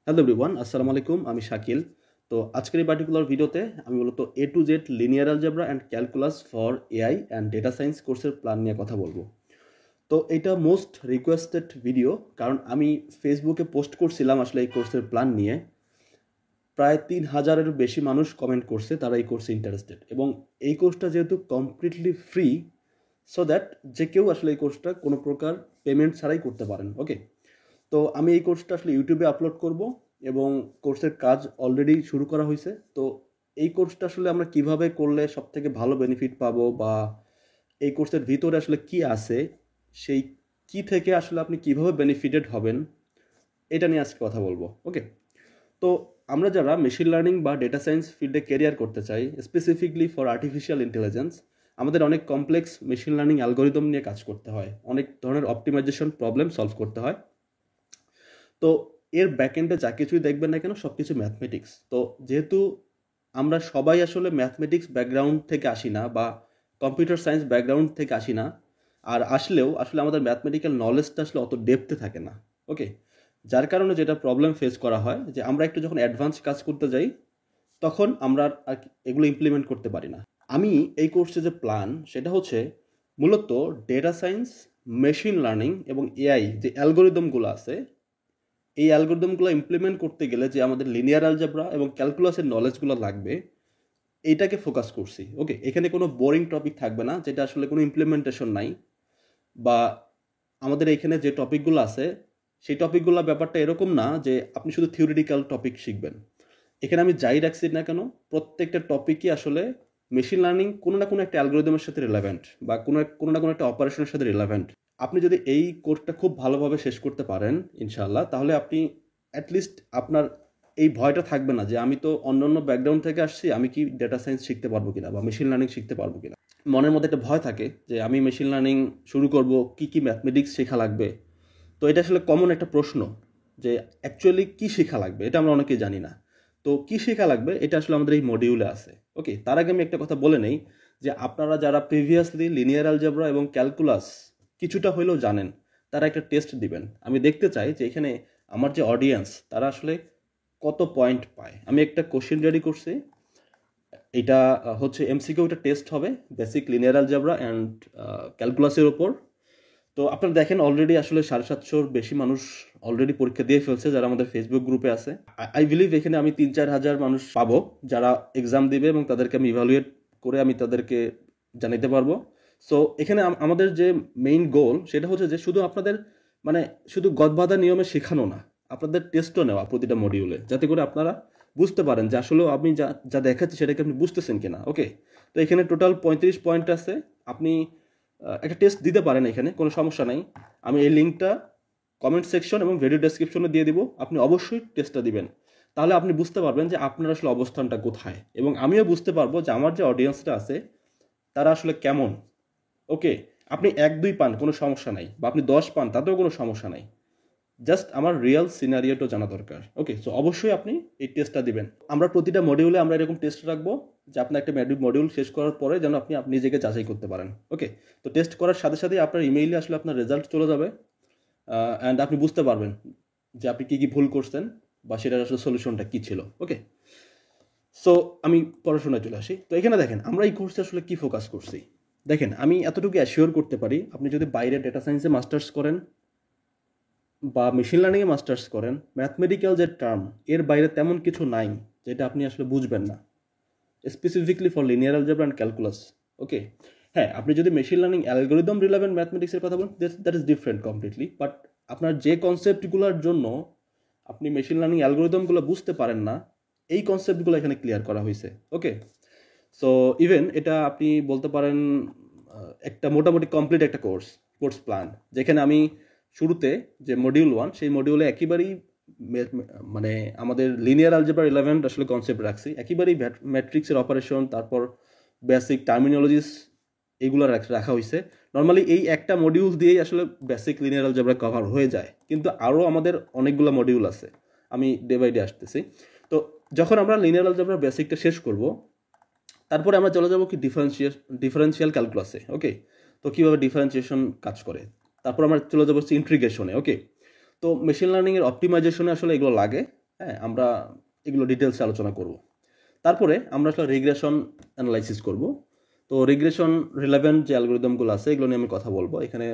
Hello everyone, আসসালামু আলাইকুম। আমি শাকিল। তো আজকের এই পার্টিকুলার ভিডিওতে আমি মূলত A to Z linear algebra and calculus for AI and data science কোর্সের প্ল্যান নিয়ে কথা বলবো। তো এটা মোস্ট রিকোয়েস্টেড ভিডিও, কারণ আমি ফেসবুকে পোস্ট করছিলাম আসলে এই কোর্সের প্ল্যান নিয়ে। প্রায় ৩,০০০-এর বেশি মানুষ কমেন্ট করছে তারা এই কোর্সে ইন্টারেস্টেড, এবং এই কোর্সটা যেহেতু কমপ্লিটলি ফ্রি, সো দ্যাট যে কেউ আসলে এই কোর্সটা কোনো প্রকার পেমেন্ট ছাড়াই করতে পারেন। ওকে, তো আমি এই কোর্সটা আসলে ইউটিউবে আপলোড করব, এবং কোর্সের কাজ অলরেডি শুরু করা হয়েছে। তো এই কোর্সটা আসলে আমরা কিভাবে করলে সব থেকে ভালো বেনিফিট পাবো, বা এই কোর্সের ভিতরে আসলে কি আছে, সেই কি থেকে আসলে আপনি কিভাবে বেনিফিটেড হবেন, এটা নিয়ে আজকে কথা বলবো। ওকে, তো আমরা যারা মেশিন লার্নিং বা ডেটা সায়েন্স ফিল্ডে ক্যারিয়ার করতে চাই, স্পেসিফিকলি ফর আর্টিফিশিয়াল ইন্টেলিজেন্স, আমাদের অনেক কমপ্লেক্স মেশিন লার্নিং অ্যালগোরিদম নিয়ে কাজ করতে হয়, অনেক ধরনের অপটিমাইজেশন প্রবলেম সলভ করতে হয়। তো এর ব্যাকএন্ডে যা কিছুই দেখবেন না কেন সব কিছু ম্যাথমেটিক্স। তো যেহেতু আমরা সবাই আসলে ম্যাথমেটিক্স ব্যাকগ্রাউন্ড থেকে আসি না, বা কম্পিউটার সায়েন্স ব্যাকগ্রাউন্ড থেকে আসি না, আর আসলেও আসলে আমাদের ম্যাথমেটিক্যাল নলেজটা আসলে অত ডেপথে থাকে না। ওকে, যার কারণে যেটা প্রবলেম ফেস করা হয় যে আমরা একটু যখন অ্যাডভান্স কাজ করতে যাই, তখন আমরা আর এগুলো ইমপ্লিমেন্ট করতে পারি না। আমি এই কোর্সে যে প্ল্যান সেটা হচ্ছে মূলত ডেটা সায়েন্স, মেশিন লার্নিং এবং এআই যে অ্যালগোরিদমগুলো আছে, এই অ্যালগোরিদমগুলো ইমপ্লিমেন্ট করতে গেলে যে আমাদের লিনিয়ার অ্যালজেব্রা এবং ক্যালকুলাসের নলেজগুলো লাগবে, এইটাকে ফোকাস করছি। ওকে, এখানে কোনো বোরিং টপিক থাকবে না যেটা আসলে কোনো ইমপ্লিমেন্টেশন নাই, বা আমাদের এখানে যে টপিকগুলো আছে সেই টপিকগুলো ব্যাপারটা এরকম না যে আপনি শুধু থিওরিটিক্যাল টপিক শিখবেন। এখানে আমি যাই রাখছি না কেন, প্রত্যেকটা টপিকই আসলে মেশিন লার্নিং কোনো না কোনো একটা অ্যালগোরিদমের সাথে রিলেভেন্ট, বা কোনো না কোনো একটা অপারেশনের সাথে রিলেভেন্ট। আপনি যদি এই কোর্সটা খুব ভালোভাবে শেষ করতে পারেন ইনশাআল্লাহ, তাহলে আপনি অ্যাটলিস্ট আপনার এই ভয়টা থাকবে না যে আমি তো অন্য ব্যাকগ্রাউন্ড থেকে আসছি, আমি কি ডেটা সায়েন্স শিখতে পারবো কিনা বা মেশিন লার্নিং শিখতে পারবো কিনা। মনের মধ্যে একটা ভয় থাকে যে আমি মেশিন লার্নিং শুরু করব, কি কি ম্যাথমেটিক্স শেখা লাগবে। তো এটা আসলে কমন একটা প্রশ্ন যে অ্যাকচুয়ালি কি শেখা লাগবে, এটা আমরা অনেকেই জানি না। তো কি শেখা লাগবে এটা আসলে আমাদের এই মডিউলে আছে। ওকে, তার আগে আমি একটা কথা বলে নেই যে আপনারা যারা প্রিভিয়াসলি লিনিয়ার অ্যালজেব্রা এবং ক্যালকুলাস কিছুটা হলেও জানেন, তারা একটা টেস্ট দিবেন। আমি দেখতে চাই যে এখানে আমার যে অডিয়েন্স তারা আসলে কত পয়েন্ট পায়। আমি একটা কোশ্চেন রেডি করছি, এটা হচ্ছে এমসিকিউ, একটা টেস্ট হবে বেসিক লিনিয়ার অ্যালজেব্রা অ্যান্ড ক্যালকুলাসের ওপর। তো আপনারা দেখেন অলরেডি আসলে 750-র বেশি মানুষ অলরেডি পরীক্ষা দিয়ে ফেলছে যারা আমাদের ফেসবুক গ্রুপে আছে। আই বিলিভ এখানে আমি 3-4 হাজার মানুষ পাবো যারা এক্সাম দিবে, এবং তাদেরকে আমি ইভ্যালুয়েট করে আমি তাদেরকে জানাইতে পারবো। সো এখানে আমাদের যে মেইন গোল সেটা হচ্ছে যে শুধু আপনাদের মানে শুধু গদবাঁধা নিয়মে শেখানো না, আপনাদের টেস্টও নেওয়া প্রতিটা মডিউলে, যাতে করে আপনারা বুঝতে পারেন যে আসলে আপনি যা যা দেখাচ্ছি সেটাকে আপনি বুঝতেছেন কিনা। ওকে, তো এখানে টোটাল 35 পয়েন্ট আছে। আপনি একটা টেস্ট দিতে পারেন, এখানে কোনো সমস্যা নাই। আমি এই লিঙ্কটা কমেন্ট সেকশন এবং ভিডিও ডেসক্রিপশনে দিয়ে দিব, আপনি অবশ্যই টেস্টটা দিবেন। তাহলে আপনি বুঝতে পারবেন যে আপনার আসলে অবস্থানটা কোথায়, এবং আমিও বুঝতে পারবো যে আমার যে অডিয়েন্সটা আছে তারা আসলে কেমন। ওকে, আপনি 1-2 পান কোনো সমস্যা নাই, বা আপনি 10 পান তাতেও কোনো সমস্যা নাই, জাস্ট আমার রিয়েল সিনারিওটা জানা দরকার। ওকে, সো অবশ্যই আপনি এই টেস্টটা দিবেন। আমরা প্রতিটা মডিউলে আমরা এরকম টেস্ট রাখবো যে আপনার একটা মডিউল শেষ করার পরে যেন আপনি নিজেকে যাচাই করতে পারেন। ওকে, তো টেস্ট করার সাথে সাথেই আপনার ইমেইলে আসলে আপনার রেজাল্ট চলে যাবে, অ্যান্ড আপনি বুঝতে পারবেন যে আপনি কী কী ভুল করছেন বা সেটার আসলে সলিউশনটা কী ছিল। ওকে, সো আমি পড়াশোনায় চলে আসি। তো এখানে দেখেন আমরা এই কোর্সে আসলে কী ফোকাস করছি। দেখেন, আমি এতটুকু অ্যাসিওর করতে পারি, আপনি যদি বাইরে ডেটা সায়েন্সে মাস্টার্স করেন বা মেশিন লার্নিংয়ে মাস্টার্স করেন, ম্যাথমেটিক্যাল যে টার্ম এর বাইরে তেমন কিছু নাই যেটা আপনি আসলে বুঝবেন না, specifically for linear algebra and calculus. Okay, হ্যাঁ, আপনি যদি মেশিন লার্নিং অ্যালগোরিদম রিলেভেন্ট ম্যাথমেটিক্সের কথা বলেন, that is different completely. But আপনার যে কনসেপ্টগুলোর জন্য আপনি মেশিন লার্নিং অ্যালগোরিদমগুলো বুঝতে পারেন না, এই কনসেপ্টগুলো এখানে ক্লিয়ার করা হয়েছে। ওকে, সো ইভেন এটা আপনি বলতে পারেন একটা মোটামুটি কমপ্লিট একটা কোর্স প্ল্যান, যেখানে আমি শুরুতে যে মডিউল 1 সেই মডিউলে একেবারেই মানে আমাদের লিনিয়ার অ্যালজেব্রা 11 আসলে কনসেপ্ট রাখছি, একেবারেই ম্যাট্রিক্সের অপারেশন, তারপর বেসিক টার্মিনোলজিস, এগুলো রাখা হয়েছে। নর্মালি এই একটা মডিউল দিয়েই আসলে বেসিক লিনিয়ার অ্যালজেব্রা কভার হয়ে যায়, কিন্তু আরও আমাদের অনেকগুলো মডিউল আছে, আমি ডে বাই ডে আসতেছি। তো যখন আমরা লিনিয়ার অ্যালজেব্রা বেসিকটা শেষ করব, তারপরে আমরা চলে যাব কি ডিফারেন্সিয়াল ক্যালকুলাসে। ওকে, তো কীভাবে ডিফারেন্সিয়েশন কাজ করে, তারপর আমরা চলে যাবো ইন্টিগ্রেশনে। ওকে, তো মেশিন লার্নিংয়ের অপটিমাইজেশনে আসলে এগুলো লাগে, হ্যাঁ, আমরা এগুলো ডিটেলসে আলোচনা করব। তারপরে আমরা আসলে রিগ্রেশন অ্যানালাইসিস করব। তো রিগ্রেশন রিলেভেন্ট যে অ্যালগোরিদমগুলো আছে এগুলো নিয়ে আমি কথা বলবো। এখানে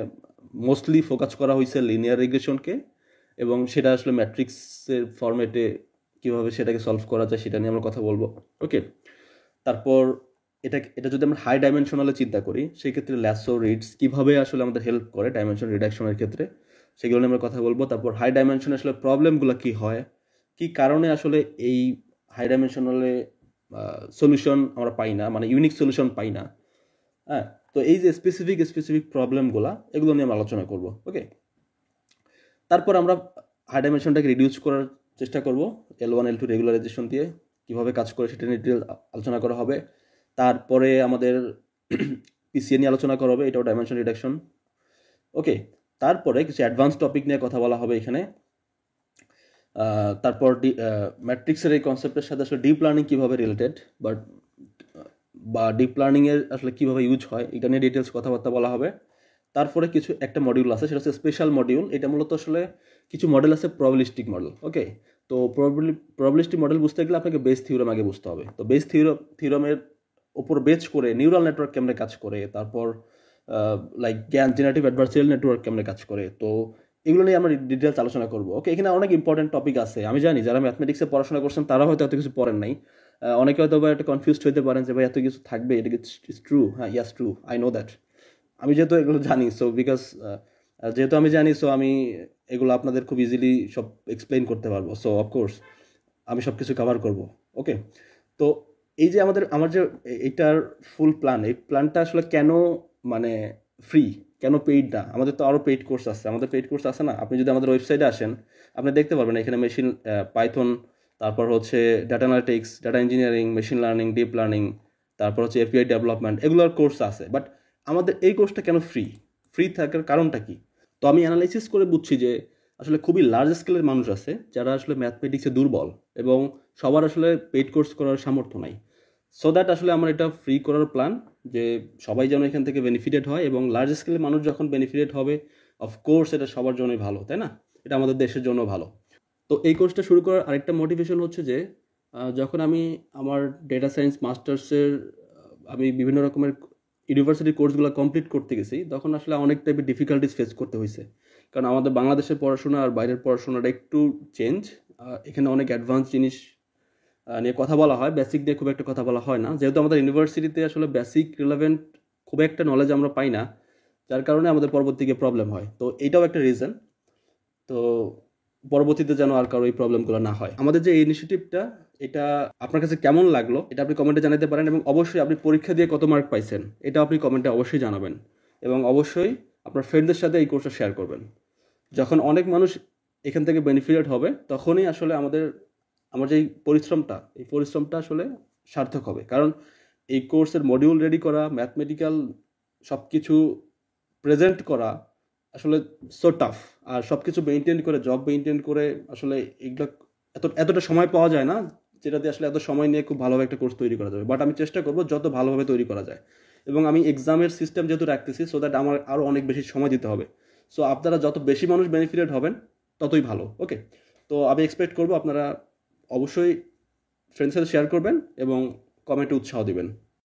মোস্টলি ফোকাস করা হয়েছে লিনিয়ার রিগ্রেশনকে, এবং সেটা আসলে ম্যাট্রিক্সের ফরম্যাটে কীভাবে সেটাকে সলভ করা যায় সেটা নিয়ে আমরা কথা বলবো। ওকে, তারপর এটা যদি আমরা হাই ডাইমেনশনালে চিন্তা করি, সেক্ষেত্রে ল্যাসো রিডস কীভাবে আসলে আমাদের হেল্প করে ডাইমেনশন রিডাকশনের ক্ষেত্রে, সেগুলো নিয়ে আমরা কথা বলবো। তারপর হাই ডাইমেনশনে আসলে প্রবলেমগুলো কী হয়, কী কারণে আসলে এই হাই ডাইমেনশনালে সলিউশন আমরা পাই না, মানে ইউনিক সলিউশন পাই না। হ্যাঁ, তো এই যে স্পেসিফিক প্রবলেমগুলো এগুলো নিয়ে আমরা আলোচনা করব। ওকে, তারপর আমরা হাই ডাইমেনশনটাকে রিডিউস করার চেষ্টা করব L1 L2 রেগুলারাইজেশন দিয়ে, কীভাবে কাজ করে সেটা নিয়ে ডিটেল আলোচনা করা হবে। তারপরে আমাদের PCA নিয়ে আলোচনা করা হবে, এটাও ডাইমেনশন রিডাকশন। ওকে, তারপরে কিছু অ্যাডভান্স টপিক নিয়ে কথা বলা হবে এখানে। তারপর ম্যাট্রিক্সের এই কনসেপ্টের সাথে আসলে ডিপ লার্নিং কীভাবে রিলেটেড, বা ডিপ লার্নিংয়ের আসলে কীভাবে ইউজ হয় এটা নিয়ে ডিটেলস কথাবার্তা বলা হবে। তারপরে একটা মডিউল আছে, সেটা হচ্ছে স্পেশাল মডিউল। এটা মূলত আসলে কিছু মডেল আছে প্রবাবিলিস্টিক মডেল। ওকে, তো প্রবাবিলিস্টিক মডেল বুঝতে গেলে আপনাকে বেস থিওরাম আগে বুঝতে হবে। তো বেস থিওরামের ওপর বেচ করে নিউরাল নেটওয়ার্ক কেমনে কাজ করে, তারপর জেনারেটিভ অ্যাডভার্সারিয়াল নেটওয়ার্ক কেমনে কাজ করে, তো এগুলো নিয়ে আমরা ডিটেলস আলোচনা করবো। ওকে, এখানে অনেক ইম্পর্টেন্ট টপিক আছে। আমি জানি যারা ম্যাথমেটিক্সে পড়াশোনা করছেন তারা হয়তো এত কিছু পড়েন নাই। অনেকে হয়তো একটা কনফিউজড হতে পারেন যে ভাই এত কিছু থাকবে, এটা ইজ ট্রু। হ্যাঁ, ইয়াস ট্রু, আই নো দ্যাট। আমি যেহেতু এগুলো জানি, যেহেতু আমি জানি, সো আমি এগুলো আপনাদের খুব ইজিলি সব এক্সপ্লেইন করতে পারবো। সো অফকোর্স আমি সব কিছু কভার করবো। ওকে, তো এই যে আমার যে এইটার ফুল প্ল্যান, এই প্ল্যানটা আসলে কেন মানে ফ্রি, কেন পেইড না? আমাদের তো আরও পেইড কোর্স আছে, পেইড কোর্স আছে না? আপনি যদি আমাদের ওয়েবসাইটে আসেন আপনি দেখতে পারবেন এখানে মেশিন, পাইথন, তারপর হচ্ছে data analytics, data engineering, machine learning, deep learning, তারপর হচ্ছে API ডেভেলপমেন্ট, এগুলোর কোর্স আছে। বাট আমাদের এই কোর্সটা কেন ফ্রি থাকার কারণটা কি? তো আমি অ্যানালাইসিস করে বুঝছি যে আসলে খুবই লার্জ স্কেলের মানুষ আছে যারা আসলে ম্যাথমেটিক্সে দুর্বল, এবং সবার আসলে পেইড কোর্স করার সামর্থ্য নাই। সো দ্যাট আসলে আমার এটা ফ্রি করার প্ল্যান, যে সবাই যেন এখান থেকে বেনিফিটেড হয়, এবং লার্জ স্কেলের মানুষ যখন বেনিফিটেড হবে অফকোর্স এটা সবার জন্যই ভালো, তাই না? এটা আমাদের দেশের জন্য ভালো। তো এই কোর্সটা শুরু করার আরেকটা মোটিভেশন হচ্ছে যে যখন আমি আমার ডেটা সায়েন্স মাস্টার্সের আমি বিভিন্ন রকমের ইউনিভার্সিটি কোর্সগুলো কমপ্লিট করতে গেছি, তখন আসলে অনেক টাইপের ডিফিকাল্টিস ফেস করতে হয়েছে। কারণ আমাদের বাংলাদেশের পড়াশোনা আর বাইরের পড়াশোনাটা একটু চেঞ্জ। এখানে অনেক অ্যাডভান্স জিনিস নিয়ে কথা বলা হয়, বেসিক নিয়ে খুব একটা কথা বলা হয় না। যেহেতু আমাদের ইউনিভার্সিটিতে আসলে বেসিক রিলেভেন্ট খুব একটা নলেজ আমরা পাই না, যার কারণে আমাদের পরবর্তীতে প্রবলেম হয়। তো এইটাও একটা রিজন। তো পরবর্তীতে যেন আর কারো এই প্রবলেমগুলো না হয়। আমাদের যে ইনিশিয়েটিভটা, এটা আপনার কাছে কেমন লাগলো এটা আপনি কমেন্টে জানাতে পারেন, এবং অবশ্যই আপনি পরীক্ষা দিয়ে কত মার্ক পাইছেন এটা আপনি কমেন্টে অবশ্যই জানাবেন, এবং অবশ্যই আপনার ফ্রেন্ডদের সাথে এই কোর্সটা শেয়ার করবেন। যখন অনেক মানুষ এখান থেকে বেনিফিটেড হবে তখনই আসলে আমার যে এই পরিশ্রমটা আসলে সার্থক হবে। কারণ এই কোর্সের মডিউল রেডি করা, ম্যাথমেটিক্যাল সব কিছু প্রেজেন্ট করা আসলে সো টাফ। আর সব কিছু জব মেনটেন করে আসলে এগুলো এতটা সময় পাওয়া যায় না, যেটাতে আসলে এত সময় নিয়ে খুব ভালোভাবে একটা কোর্স তৈরি করা যাবে। বাট আমি চেষ্টা করবো যত ভালোভাবে তৈরি করা যায়, এবং আমি এক্সামের সিস্টেম যেহেতু রাখতেছি, সো দ্যাট আমার আরও অনেক বেশি সময় দিতে হবে। সো আপনারা যত বেশি মানুষ বেনিফিটেড হবেন ততই ভালো। ওকে, তো আমি এক্সপেক্ট করবো আপনারা অবশ্যই ফ্রেন্ডসের সাথে শেয়ার করবেন এবং কমেন্টে উৎসাহ দিবেন।